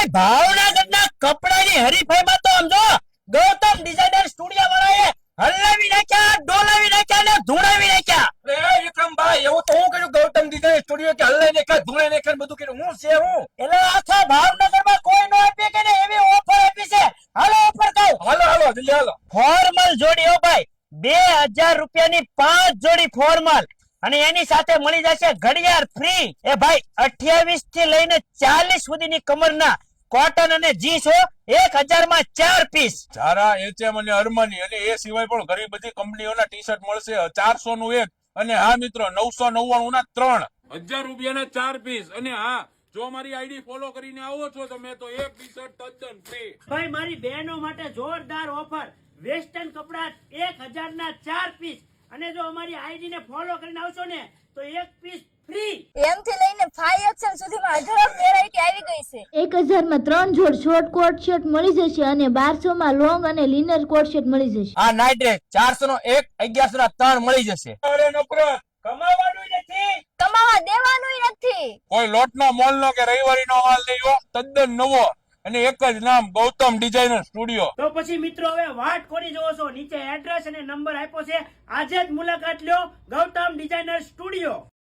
ભાઈ ભાવનગરના કપડાની હરીફાઈમાં તો સમજો ગૌતમ ડિઝાઇનર સ્ટુડિયો વાળાએ હલાવી નાખ્યા, ડોલાવી નાખ્યા ને ધૂણાવી નાખ્યા. અરે વિક્રમભાઈ, એવું તો હું કર્યું ગૌતમ ડિઝાઇનર સ્ટુડિયો કે હલાઈ નાખ્યા, ધૂળાઈ નાખ્યા બધું કર્યું. હું છે હું એટલે આખા ભાવનગરમાં કોઈ નો આપે કે ને એવી ઓફર આપી છે. હાલો ઓફર કહું. હાલો હાલો જલ્દી હાલો. ફોર્મલ જોડી હો ભાઈ, 2000 રૂપિયાની 5 જોડી ફોર્મલ અને એની સાથે મળી જશે ઘડિયાળ ફ્રી. એ ભાઈ 28 થી લઈને 40 સુધીની કમરના કોટન અને જીન્સ હો 1000 માં 4 પીસ. ઝારા, એચએમ અને અરમાની અને એ સિવાય પણ ઘણી બધી કંપનીઓના ટી-શર્ટ મળશે. 400 નું એક અને હા મિત્રો 999 ના 3. 1000 રૂપિયાના 4 પીસ. અને હા, જો મારી આઈડી ફોલો કરીને આવો છો તમે તો એક ટી-શર્ટ તદ્દન ફ્રી. ભાઈ મારી બહેનો માટે જોરદાર ઓફર, વેસ્ટર્ન કપડા 1000 ના 4 પીસ અને જો અમારી આઈડી ને ફોલો કરીને આવશો ને તો 1 પીસ ફ્રી. એમ થી લઈને 5XL સુધીમાં અઢળક વેરાયટી આવી ગઈ છે. 1000 માં 3 જોડ શોર્ટ કોટ શર્ટ મળી જશે અને 1200 માં લોંગ અને લિનર કોટ શર્ટ મળી જશે. આ નાઇટ ડ્રેસ 400 નો 1, 1100 ના 3 મળી જશે. અરે નફરત, કમાવાનું નથી, કમાવા દેવાનું નથી. કોઈ લોટનો મોલનો કે રવિવારીનો માલ નહીં હો, તદ્દન નવો અને એક જ નામ ગૌતમ ડિઝાઇનર સ્ટુડિયો. તો પછી મિત્રો હવે વાટ કોની જોવો છો? નીચે એડ્રેસ અને નંબર આપ્યો છે, આજે જ મુલાકાત લ્યો ગૌતમ ડિઝાઇનર સ્ટુડિયો.